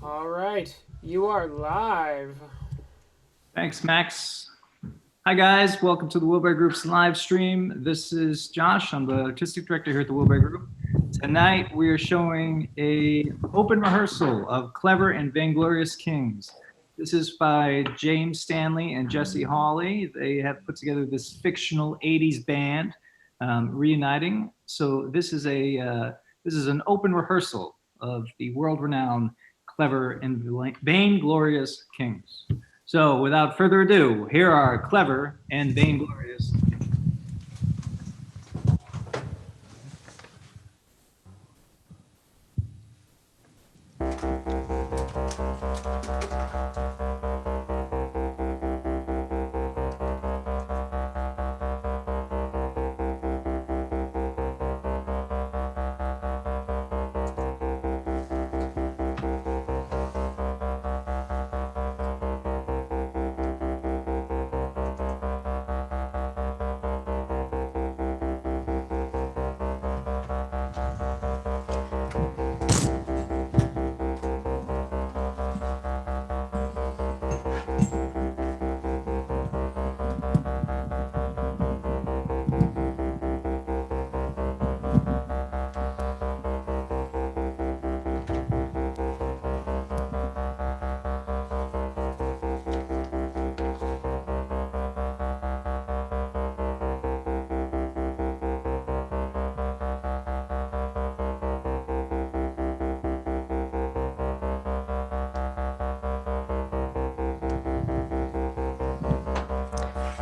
All right, you are live. Thanks, Max. Hi, guys. Welcome to the Wilbury Group's live stream. This is Josh. I'm the artistic director here at the Wilbury Group. Tonight, we are showing an open rehearsal of Clever and Vainglorious Kings. This is by James Stanley and Jesse Hawley. They have put together this fictional 80s band reuniting. So this is an open rehearsal of the world-renowned Clever and Vainglorious Kings. So without further ado, here are Clever and Vainglorious.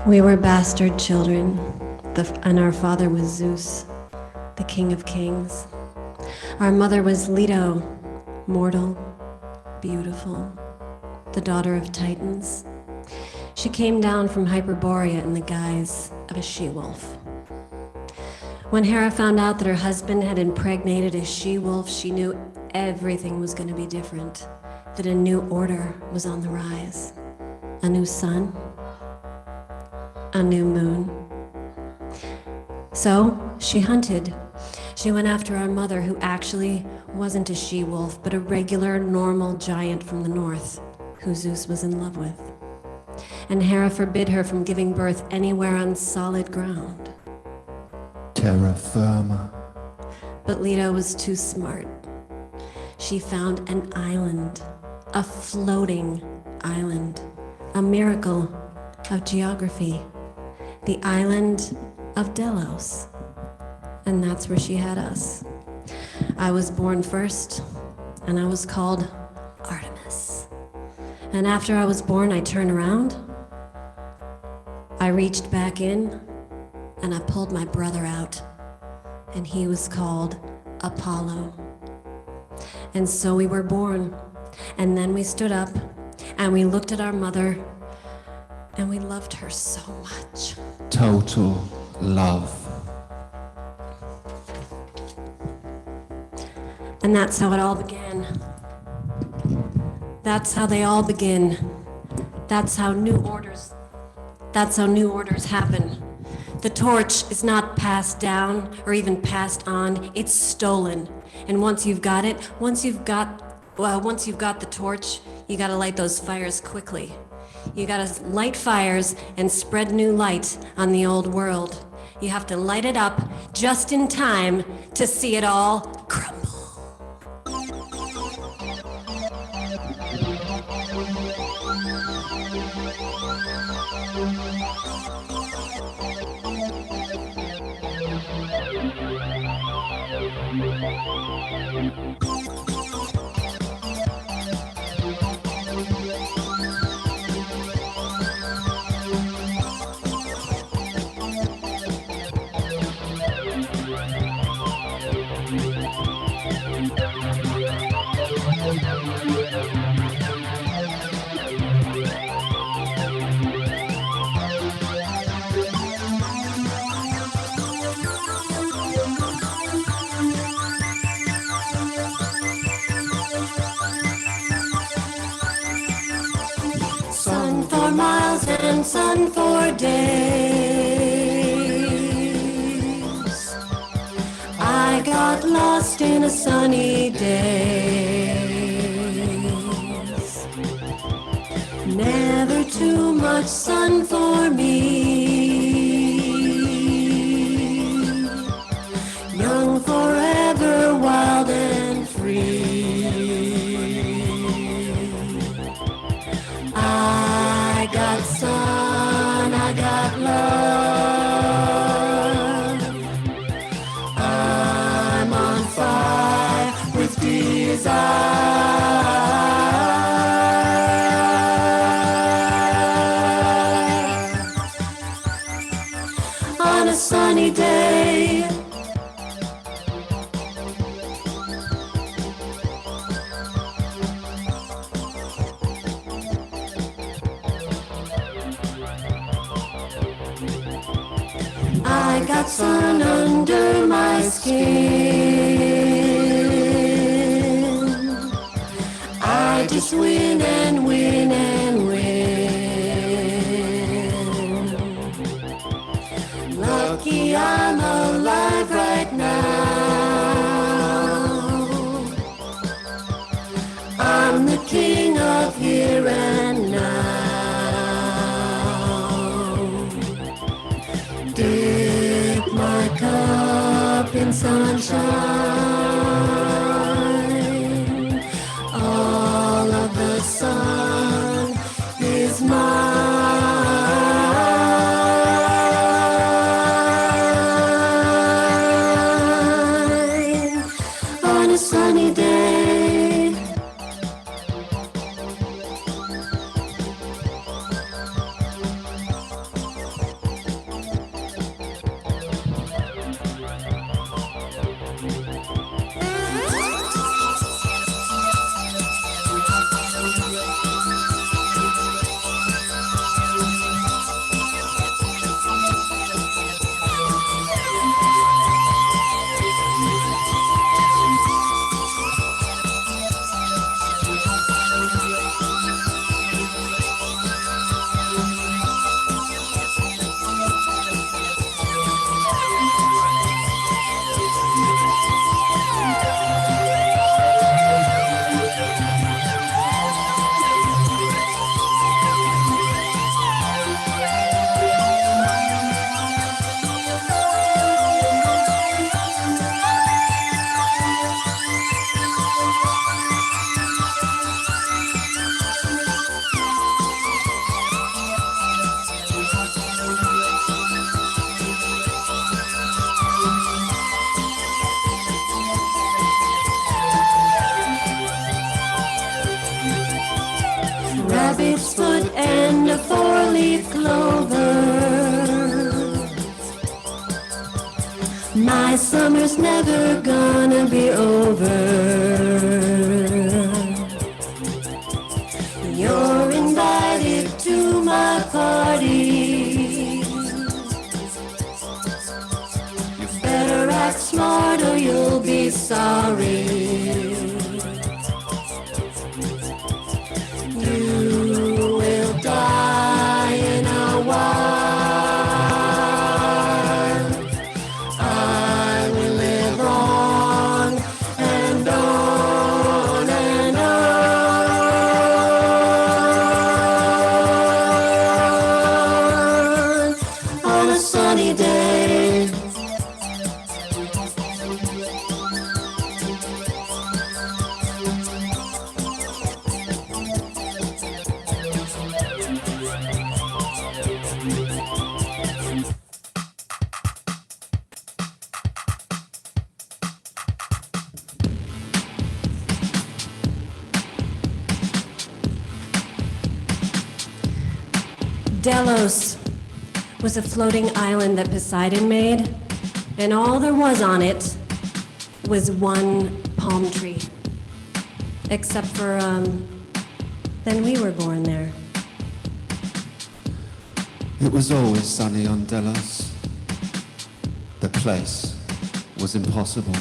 We were bastard children, and our father was Zeus, the king of kings. Our mother was Leto, mortal, beautiful, the daughter of Titans. She came down from Hyperborea in the guise of a she-wolf. When Hera found out that her husband had impregnated a she-wolf, she knew everything was going to be different, that a new order was on the rise, a new sun, a new moon. So she hunted. She went after our mother, who actually wasn't a she-wolf, but a regular, normal giant from the north, who Zeus was in love with. And Hera forbid her from giving birth anywhere on solid ground. Terra firma. But Leto was too smart. She found an island, a floating island, a miracle of geography. The island of Delos. And that's where she had us. I was born first, and I was called Artemis. And after I was born, I turned around, I reached back in, and I pulled my brother out, and he was called Apollo. And so we were born, and then we stood up, and we looked at our mother, and we loved her so much. Total love. And that's how it all began. That's how they all begin. That's how new orders happen. The torch is not passed down or even passed on, it's stolen. And once you've got the torch, you gotta light those fires quickly. You gotta light fires and spread new light on the old world. You have to light it up just in time to see it all crumble. For miles and sun for days. I got lost in a sunny day. much sun for me. Young forever, wild and free. I got sun, I got love. I'm on fire with desire. On a sunny day, I got sun under my skin. I just win and win and win. Lucky I'm alive right now. I'm the king of here and now. Dip my cup in sunshine. All of the sun is mine. On a sunny day, rabbit's foot and a four-leaf clover. My summer's never gonna be over. You're invited to my party. You better act smart or you'll be sorry. You will die in a while. I will live on and on and on a sunny day. Delos was a floating island that Poseidon made, and all there was on it was one palm tree. Except for, then we were born there. It was always sunny on Delos. The place was impossible.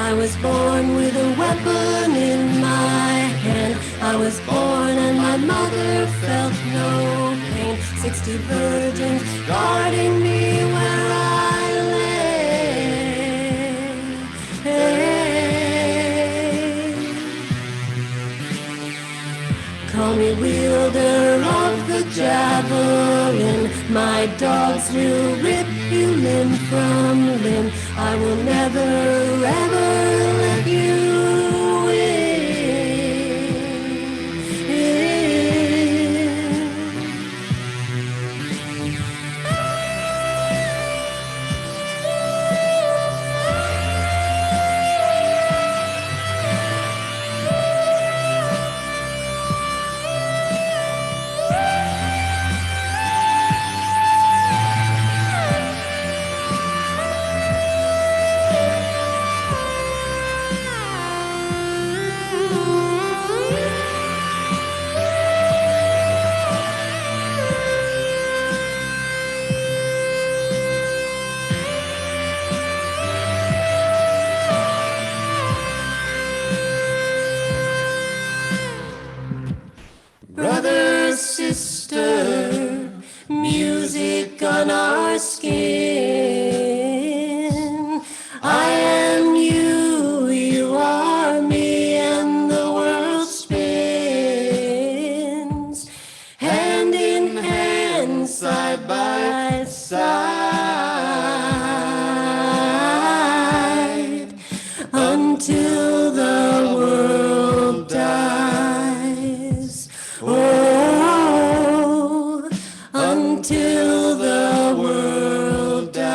I was born with a weapon in my hand. I was born and my mother felt no pain. 60 virgins guarding me where I lay. Call me wielder of the javelin. My dogs will rip you limb from limb. I will never ever let you brother, sister, music on our skin. I am you, you are me, and the world spins. Hand in hand, side by side, until the world dies. Oh, until the world dies.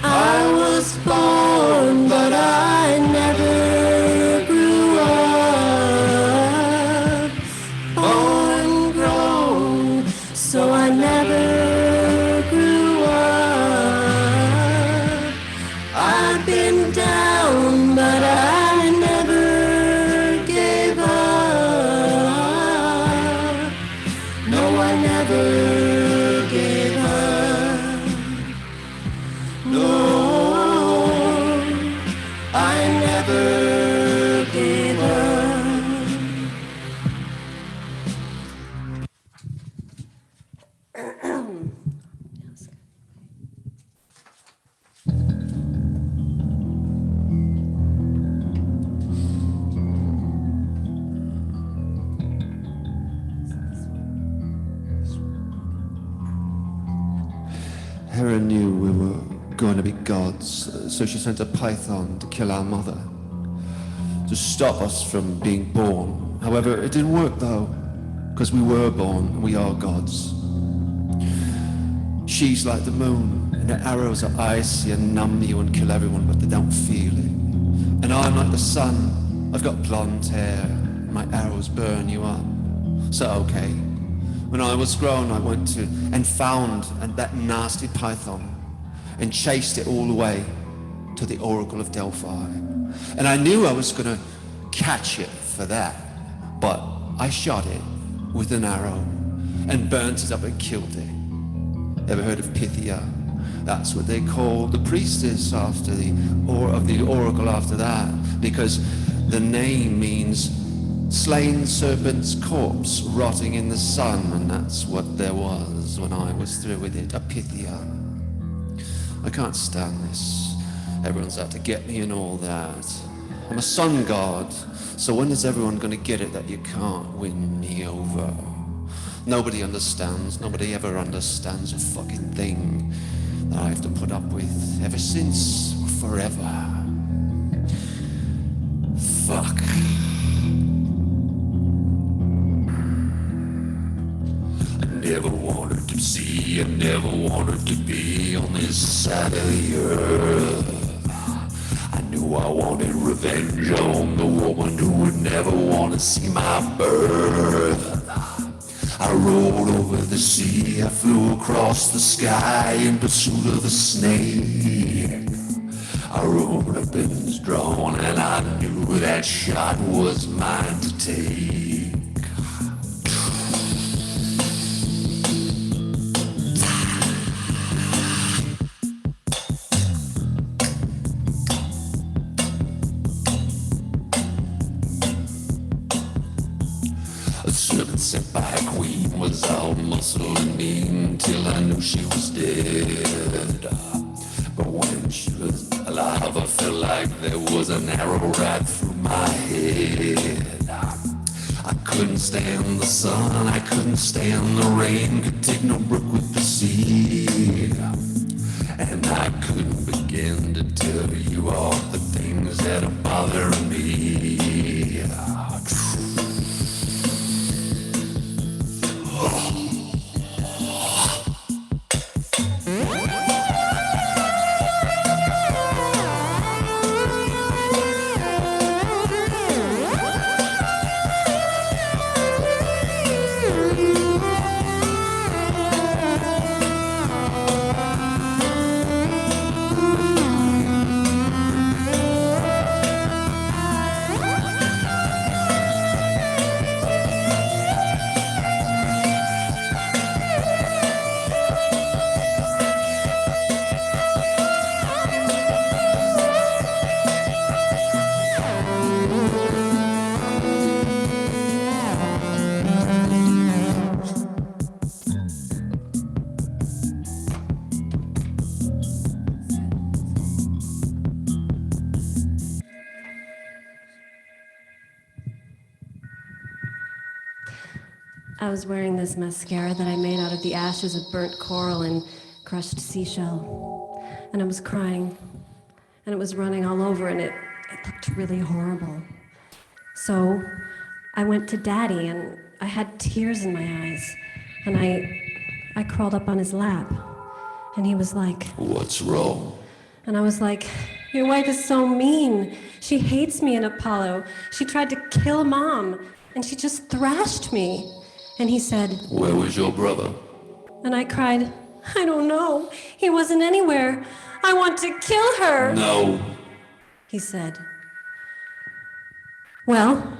I was born, but I never grew up. Born grown, so I never grew up. I've been down, but I never gave up. No, I never gave up. No, I never gave up. Hera knew we were going to be gods, so she sent a python to kill our mother, to stop us from being born. However, it didn't work though, because we were born and we are gods. She's like the moon, and her arrows are icy and numb you and kill everyone, but they don't feel it. And I'm like the sun, I've got blonde hair, and my arrows burn you up. So okay, when I was grown, I went to and found that nasty python and chased it all the way to the Oracle of Delphi. And I knew I was gonna catch it for that, but I shot it with an arrow and burnt it up and killed it. Ever heard of Pythia? That's what they called the priestess after the Oracle after that, because the name means slain serpent's corpse rotting in the sun, and that's what there was when I was through with it, a Pythia. I can't stand this. Everyone's out to get me and all that. I'm a sun god, so when is everyone gonna get it that you can't win me over? Nobody understands, nobody ever understands a fucking thing that I have to put up with ever since, forever. Fuck. Never wanted to see, I never wanted to be on this side of the earth. I knew I wanted revenge on the woman who would never want to see my birth. I rode over the sea, I flew across the sky in pursuit of the snake. I rolled up in his drone and I knew that shot was mine to take. knew she was dead. But when she was alive, I felt like there was an arrow right through my head. I couldn't stand the sun, I couldn't stand the rain, could take no brook with the sea. And I couldn't begin to tell you all the things that are bothering me. I was wearing this mascara that I made out of the ashes of burnt coral and crushed seashell. And I was crying. And it was running all over, and it looked really horrible. So I went to Daddy, and I had tears in my eyes. And I crawled up on his lap. And he was like, What's wrong? and I was like, your wife is so mean. She hates me and Apollo. She tried to kill Mom, and she just thrashed me. And he said, Where was your brother? and I cried, I don't know. He wasn't anywhere. I want to kill her. No. He said, well,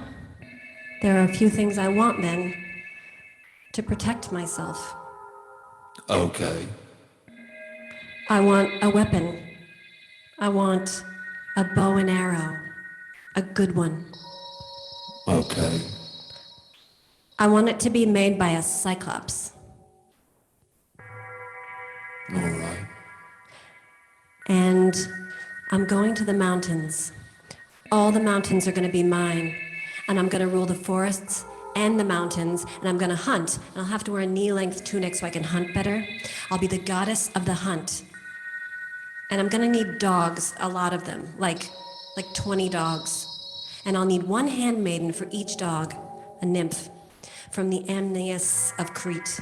there are a few things I want then to protect myself. Okay. I want a weapon. I want a bow and arrow, a good one. Okay. I want it to be made by a cyclops. All right. And I'm going to the mountains. All the mountains are going to be mine. And I'm going to rule the forests and the mountains. And I'm going to hunt. And I'll have to wear a knee-length tunic so I can hunt better. I'll be the goddess of the hunt. And I'm going to need dogs, a lot of them, like 20 dogs. And I'll need one handmaiden for each dog, a nymph, from the Amnias of Crete.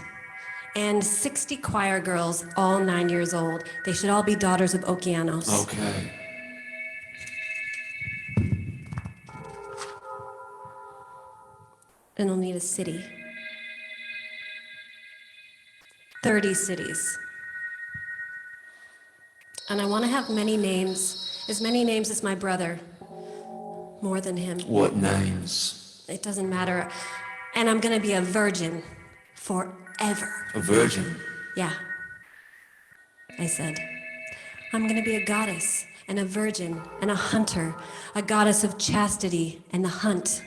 And 60 choir girls, all 9 years old. They should all be daughters of Okeanos. Okay. And I'll need a city. 30 cities. And I want to have many names, as my brother. More than him. What names? It doesn't matter. And I'm gonna be a virgin forever. A virgin? Yeah. I said, I'm gonna be a goddess and a virgin and a hunter, a goddess of chastity and the hunt.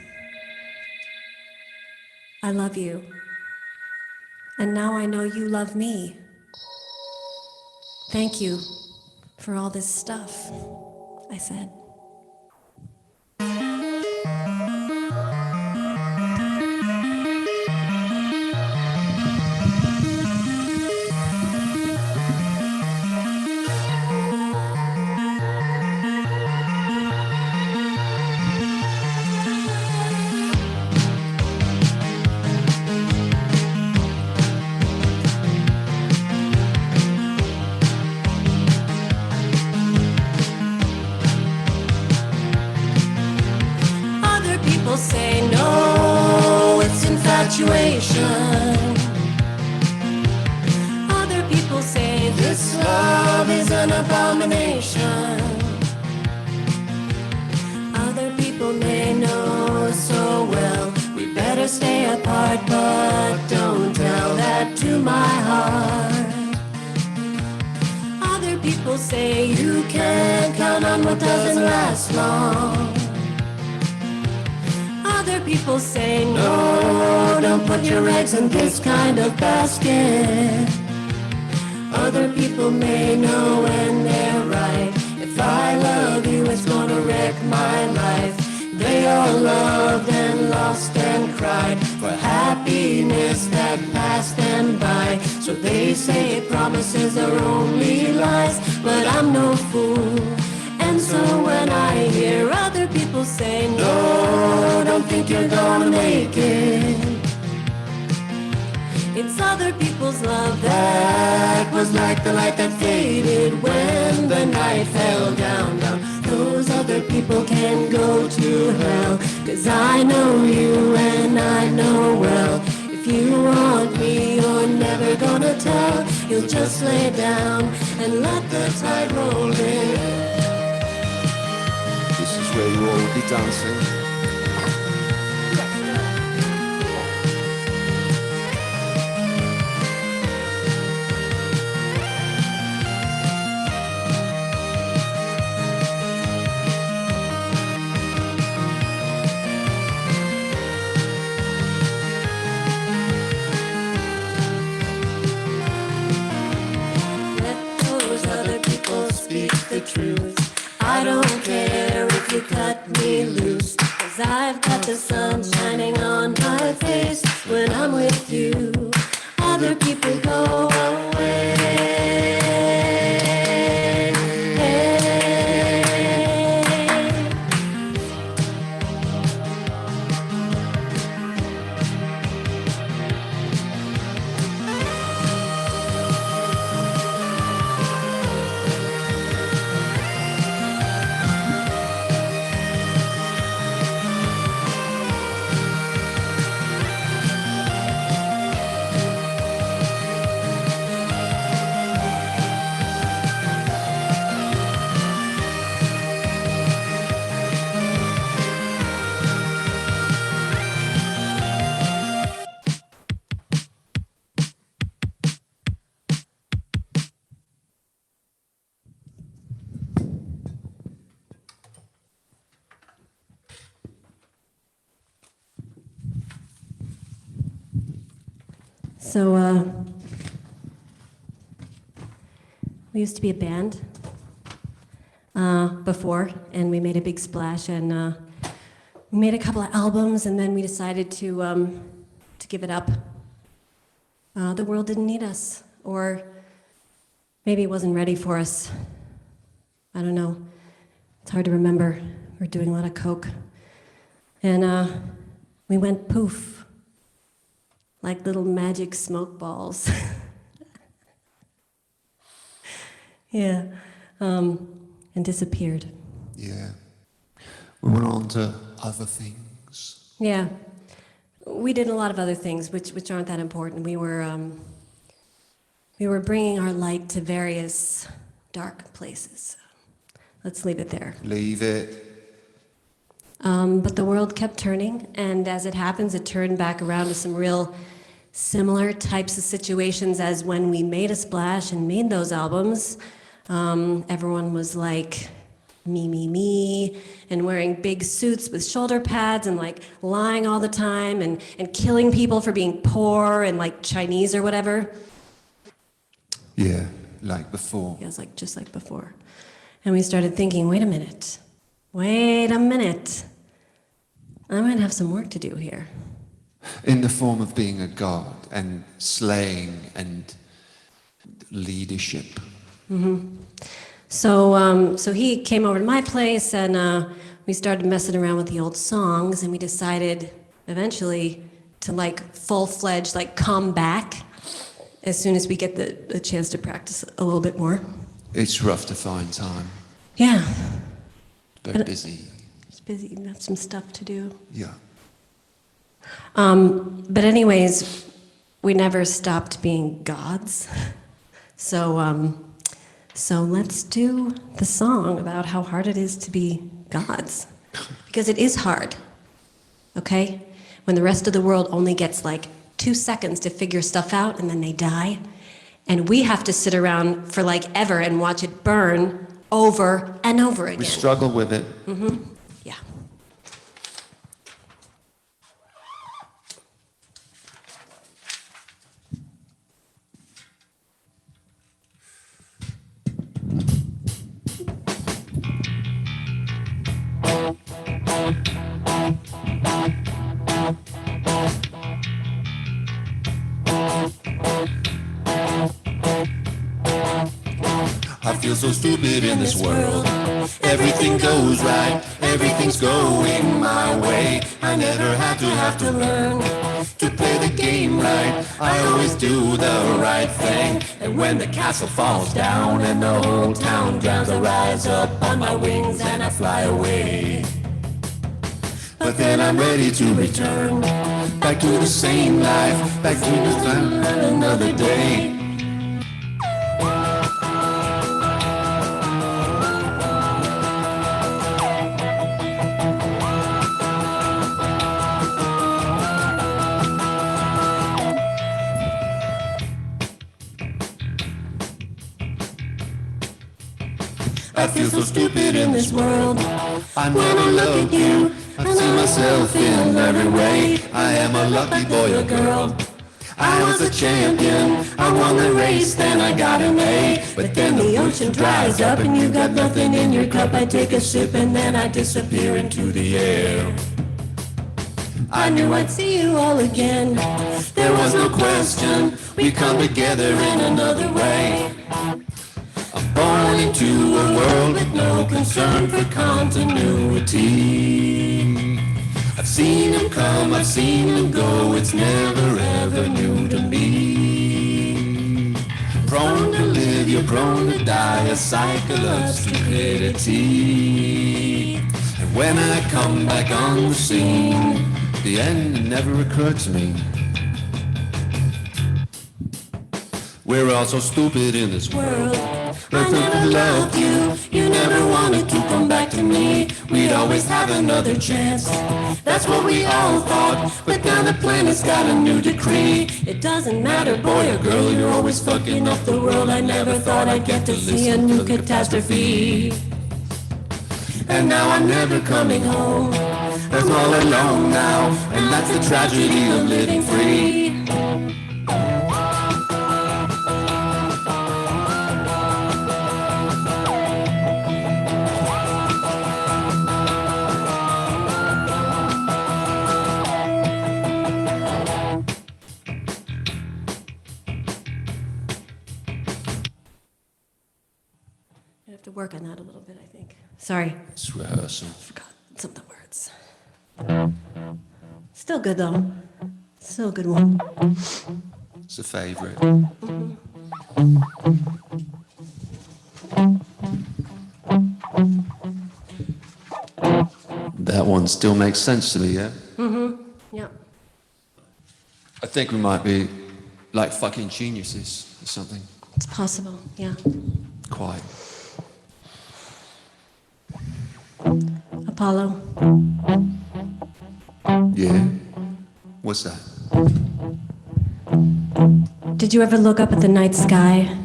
I love you. And now I know you love me. Thank you for all this stuff, I said. Say no, it's infatuation. Other people say this love is an abomination. Other people may know so well we better stay apart, but don't tell that to my heart. Other people say you can't count on what doesn't last long. Other people say, no, don't put your eggs in this kind of basket. other people may know when they're right. If I love you, it's gonna wreck my life. They all loved and lost and cried for happiness that passed them by. So they say promises are only lies, but I'm no fool. And so when I hear other people say, no, don't think you're gonna make it, it's other people's love that was like the light that faded when the night fell down. Those other people can go to hell, 'cause I know you and I know well. If you want me, you're never gonna tell. You'll just lay down and let the tide roll in. This is where you all will be dancing. The truth. I don't care if you cut me loose, 'cause I've got the sun shining on my face when I'm with you. Other people go away. So, we used to be a band before, and we made a big splash, and we made a couple of albums, and then we decided to give it up. The world didn't need us, or maybe it wasn't ready for us. I don't know. It's hard to remember. We were doing a lot of coke. And we went poof, like little magic smoke balls. Yeah, and disappeared. Yeah. We went on to other things. Yeah, we did a lot of other things, which aren't that important. We were bringing our light to various dark places. Let's leave it there. Leave it. But the world kept turning, and as it happens, it turned back around to some real similar types of situations as when we made a splash and made those albums. Everyone was like, me, and wearing big suits with shoulder pads and like lying all the time and killing people for being poor and like Chinese or whatever. Yeah, like before. Yeah, it was like just like before. And we started thinking, wait a minute. I might have some work to do here. In the form of being a god and slaying and leadership. Mm-hmm. So he came over to my place, and we started messing around with the old songs, and we decided eventually to like full-fledged like come back as soon as we get the chance to practice a little bit more. It's rough to find time. Yeah. Very busy. It's busy. You have some stuff to do. Yeah. But anyways, we never stopped being gods. So let's do the song about how hard it is to be gods. Because it is hard, okay? When the rest of the world only gets like 2 seconds to figure stuff out and then they die. And we have to sit around for like ever and watch it burn over and over again. We struggle with it. Mm-hmm. Yeah. I feel so stupid in this world. Everything goes right, everything's going my way. I never have to learn to play the game right. I always do the right thing. And when the castle falls down and the whole town drowns, I rise up on my wings and I fly away. But then I'm ready to return back to the same life, back to the sun another day. I feel so stupid in this world. I never loved you. I see myself in every way. I am a lucky boy or girl. I was a champion. I won the race, then I got an A. But then the ocean dries up and you got nothing in your cup. I take a sip and then I disappear into the air. I knew I'd see you all again. There was no question. We come together in another way. I'm born into a world with no concern for continuity. I've seen them come, I've seen them go, it's never ever new to me. Prone to live, you're prone to die, a cycle of stupidity. And when I come back on the scene, the end never occurred to me. We're all so stupid in this world. I never loved you, you never wanted to come back to me. We'd always have another chance, that's what we all thought. But now the planet's got a new decree. It doesn't matter, boy or girl, you're always fucking up the world. I never thought I'd get to see a new catastrophe. And now I'm never coming home, I'm all alone now. And that's the tragedy of living free. Work on that a little bit, I think. Sorry. It's rehearsal. Forgot some of the words. Still good though. Still a good one. It's a favorite. That one still makes sense to me, yeah? Yeah. I think we might be like fucking geniuses or something. It's possible, yeah. Quite. Apollo. Yeah? What's that? Did you ever look up at the night sky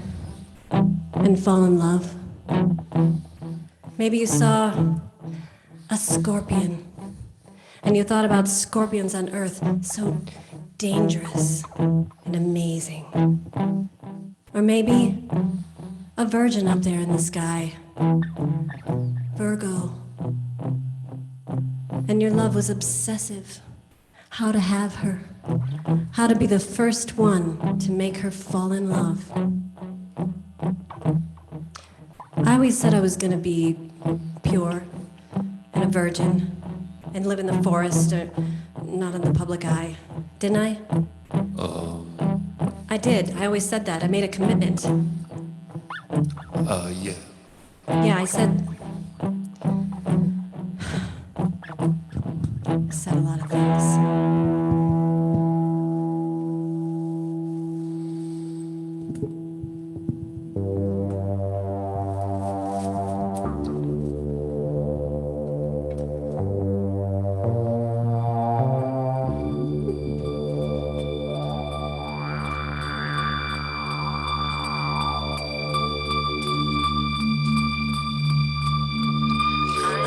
and fall in love? Maybe you saw a scorpion and you thought about scorpions on Earth, so dangerous and amazing. Or maybe a virgin up there in the sky, Virgo. And your love was obsessive. How to have her. How to be the first one to make her fall in love. I always said I was gonna be pure and a virgin and live in the forest or not in the public eye. Didn't I? I did. I always said that. I made a commitment. Yeah. Yeah, I said a lot of things.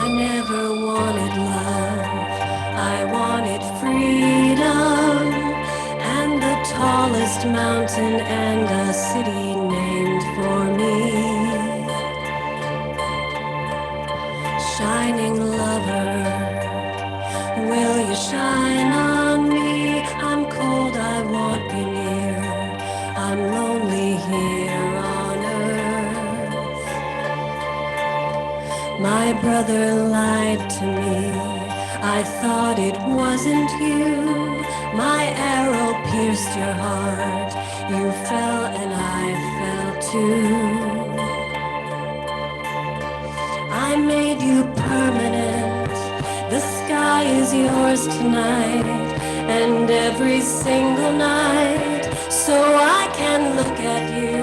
I never wanted love, I wanted freedom, and the tallest mountain and a city named for me. Shining lover, will you shine on me? I'm cold, I want you near, I'm lonely here on earth. My brother lied to me. I thought it wasn't you. My arrow pierced your heart. You fell and I fell too. I made you permanent. The sky is yours tonight and every single night. So I can look at you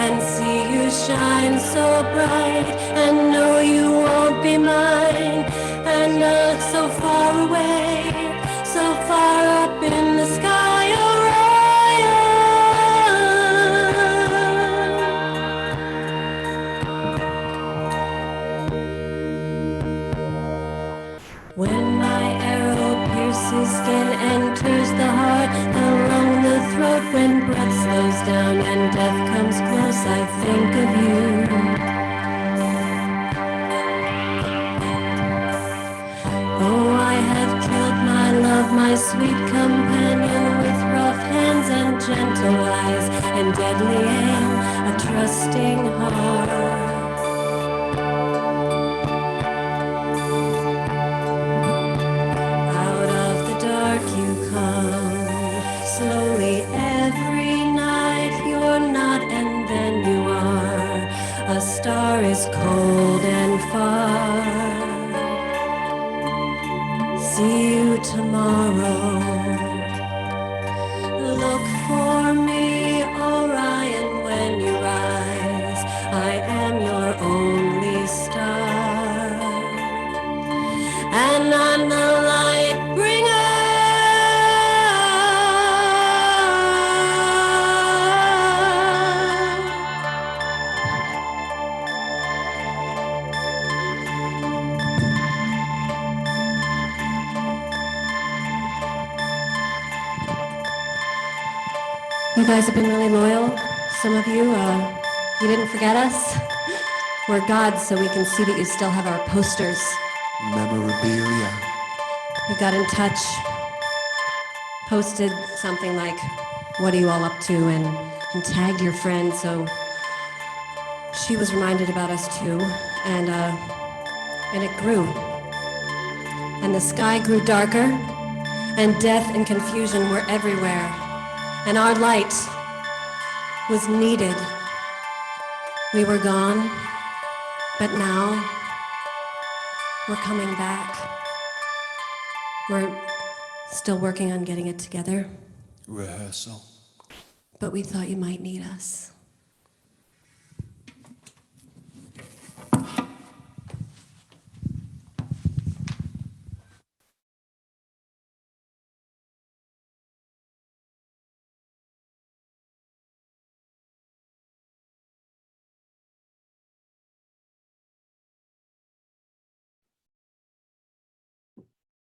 and see you shine so bright and know you won't be mine. And so far away, so far up in the sky, Orion. When my arrow pierces skin, enters the heart, along the throat, when breath slows down and death comes close, I think of you. Oh, I have killed my love, my sweet companion, with rough hands and gentle eyes and deadly aim, a trusting heart. Out of the dark you come, slowly every night. You're not and then you are. A star is cold and far. See you tomorrow. Look for me, Orion, when you rise. I am your only star, and I'm the light bringer. You guys have been really loyal. Some of you, you didn't forget us. We're gods, so we can see that you still have our posters. Memorabilia. You got in touch, posted something like, "What are you all up to?" and tagged your friend, so she was reminded about us too, and it grew. And the sky grew darker, and death and confusion were everywhere. And our light was needed. We were gone, but now we're coming back. We're still working on getting it together, Rehearsal. but we thought you might need us.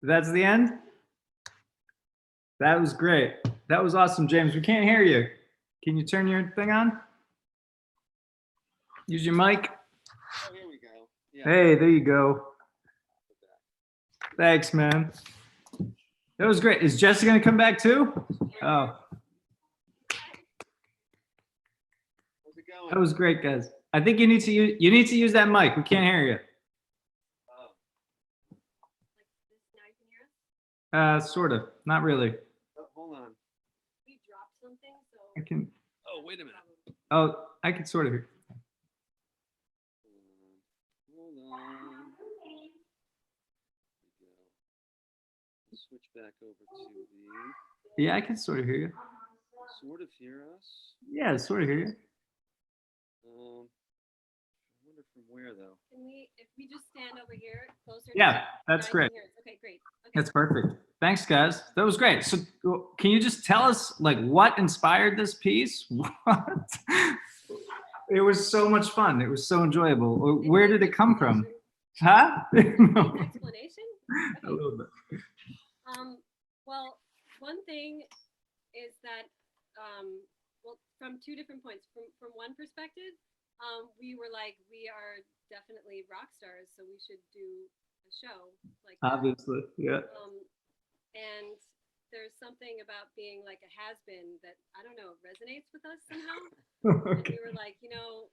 That's the end? That was great. That was awesome, James. We can't hear you. Can you turn your thing on? Use your mic. Oh, here we go. Yeah. Hey, there you go. Thanks, man. That was great. Is Jesse gonna come back too? Oh, How's it going? that was great, guys. I think you need to use that mic. We can't hear you. Sort of. Not really. Oh, hold on. We dropped something, so I can. Oh, wait a minute. Oh, I can sort of hear. Hold on. There we go. Switch back over to the Yeah, I can sort of hear you. sort of hear us. Yeah, sort of hear you. I wonder from where though. can we, if we just stand over here closer? Yeah, that's great. Okay, great. Okay. That's perfect. Thanks, guys. That was great. So, can you just tell us, like, what inspired this piece? What? It was so much fun. It was so enjoyable. Where did it come from? Huh? No. Explanation? A little bit. Well, one thing is that, well, from two different points. From one perspective, we were like, we are definitely rock stars, so we should do a show like that. Obviously, yeah. And there's something about being like a has-been that, I don't know, resonates with us somehow. And Okay. we were like, you know,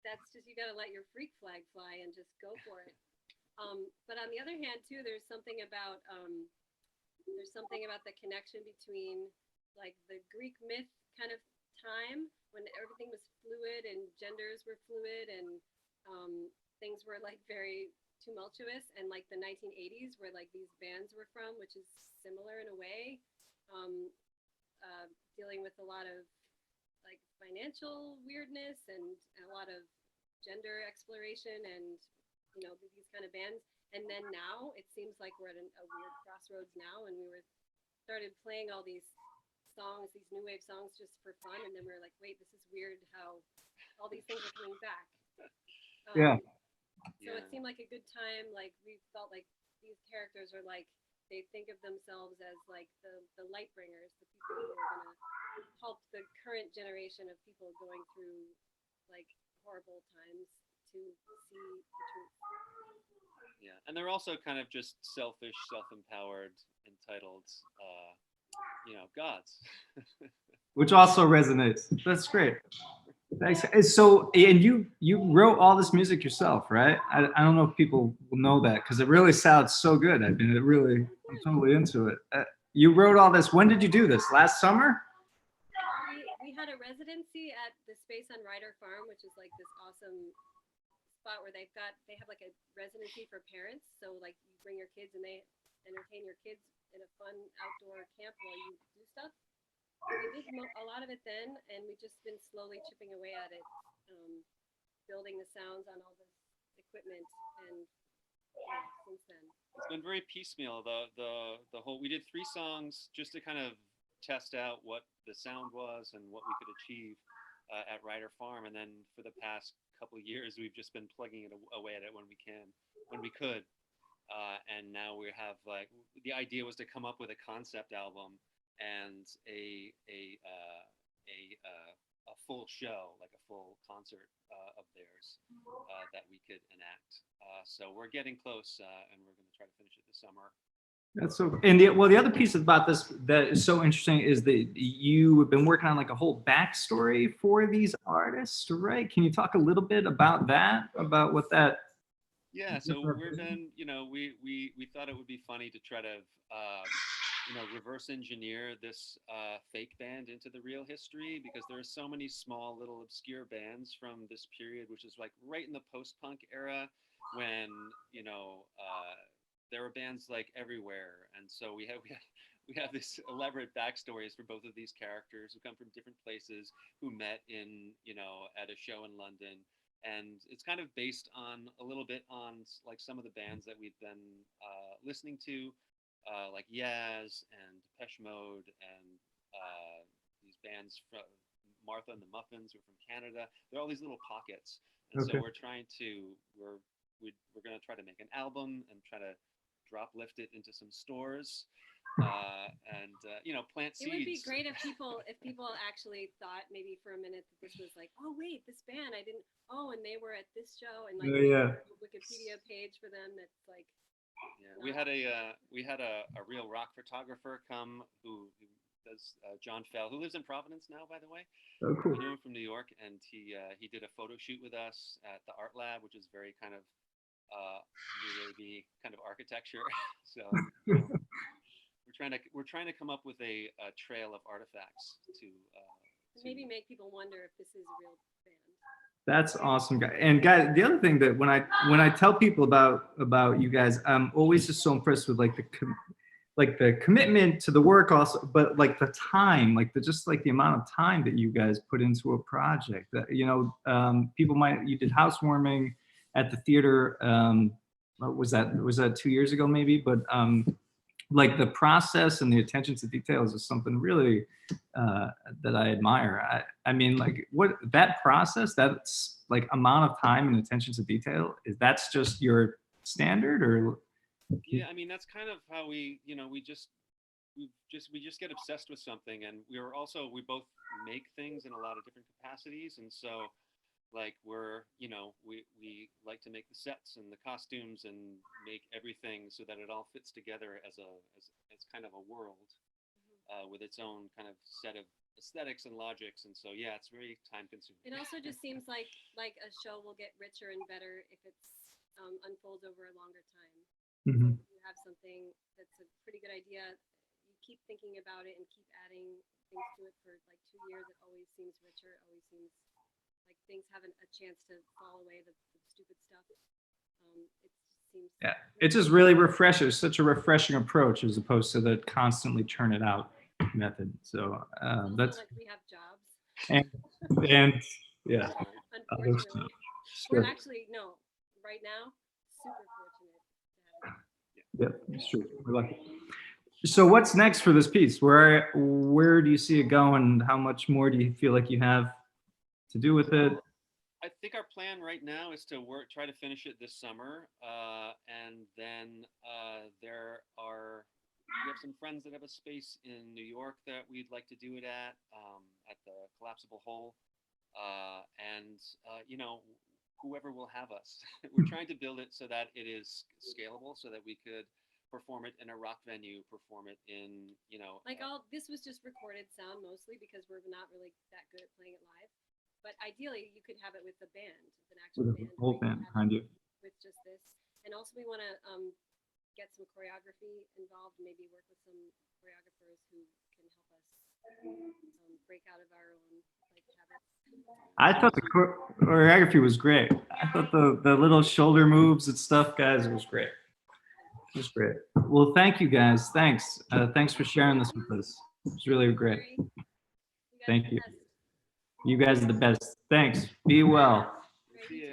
that's just, you got to let your freak flag fly and just go for it. But on the other hand, too, there's something about the connection between like the Greek myth kind of time when everything was fluid and genders were fluid and things were like very tumultuous, and like the 1980s where like these bands were from, which is similar in a way, dealing with a lot of like financial weirdness and a lot of gender exploration and these kind of bands. And then now it seems like we're at a weird crossroads now, and we started playing all these songs, these new wave songs, just for fun, and then we're like, wait, this is weird how all these things are coming back. So it seemed like a good time. Like we felt like these characters are like, they think of themselves as like the light bringers, the people who are gonna help the current generation of people going through like horrible times to see the truth. Yeah, and they're also kind of just selfish, self-empowered, entitled, gods. Which also resonates. That's great. Thanks. So, and you wrote all this music yourself, right? I don't know if people will know that because it really sounds so good. I mean, I'm totally into it. You wrote all this. When did you do this? Last summer? We had a residency at the Space on Ryder Farm, which is like this awesome spot where they have like a residency for parents. So like you bring your kids and they entertain your kids in a fun outdoor camp while you do stuff. We did a lot of it then, and we've just been slowly chipping away at it, building the sounds on all this equipment, and since then. It's been very piecemeal. The whole, we did 3 songs just to kind of test out what the sound was and what we could achieve at Ryder Farm, and then for the past couple of years we've just been plugging it away at it when we could, and now we have like, the idea was to come up with a concept album and a full show, like a full concert of theirs that we could enact. So we're getting close, and we're going to try to finish it this summer. That's so. And the other piece about this that is so interesting is that you have been working on like a whole backstory for these artists, right? Can you talk a little bit about that? About what that? Yeah. So we've been, we thought it would be funny to try to reverse engineer this fake band into the real history, because there are so many small little obscure bands from this period, which is like right in the post-punk era when there were bands like everywhere. And so we have this elaborate backstories for both of these characters who come from different places, who met in at a show in London. And it's kind of based on a little bit on like some of the bands that we've been listening to, like Yaz and Depeche Mode, and these bands from Martha and the Muffins were from Canada. There are all these little pockets, and so we're going to try to make an album and try to lift it into some stores, and plant seeds. It would be great if people actually thought maybe for a minute that this was like, oh wait, this band and they were at this show, and like a Wikipedia page for them that's like. Yeah, we had a real rock photographer come who does John Fell, who lives in Providence now, by the way. Oh, cool. We knew him from New York, and he did a photo shoot with us at the Art Lab, which is very kind of New Wavy kind of architecture. So we're trying to come up with a trail of artifacts to maybe make people wonder if this is a real band. That's awesome, guy. And guys, the other thing that when I tell people about you guys, I'm always just so impressed with like the commitment to the work, also, but like the time, like the amount of time that you guys put into a project. That you did housewarming at the theater. Was that 2 years ago maybe? But like the process and the attention to details is something really that I admire. I mean, like what that process, that's like amount of time and attention to detail, that's just your standard, or? Yeah, I mean, that's kind of how we just get obsessed with something, and we both make things in a lot of different capacities, and so like we like to make the sets and the costumes and make everything so that it all fits together as kind of a world with its own kind of set of aesthetics and logics, and so yeah, it's very time consuming. It also just seems like a show will get richer and better if it's unfolds over a longer time. Mhm. So if you have something that's a pretty good idea, you keep thinking about it and keep adding things to it for like 2 years. It always seems richer. It always seems like things have a chance to fall away. The stupid stuff. It seems. Yeah, it just really refreshes. Such a refreshing approach as opposed to the constantly churn it out method. So Also that's like we have jobs. and yeah, other Unfortunately, stuff. we're Sure. actually no. Right now, super fortunate to have it. Yeah, it's true. We're lucky. So what's next for this piece? Where do you see it going? How much more do you feel like you have to do with it? I think our plan right now is to try to finish it this summer, and then we have some friends that have a space in New York that we'd like to do it at the Collapsible Hole, and whoever will have us. We're trying to build it so that it is scalable, so that we could perform it in a rock venue, perform it in Like this was just recorded sound mostly because we're not really that good at playing it live. But ideally, you could have it with the band, with an actual With a band. whole or you band could have behind it you. with just this. And also, we want to get some choreography involved. Maybe work with some choreographers who can help us break out of our own habits. I thought the choreography was great. I thought the little shoulder moves and stuff, guys, it was great. It was great. Well, thank you guys. Thanks. Thanks for sharing this with us. It was really great. Thank you. You guys are the best. Thanks. Be well. See you.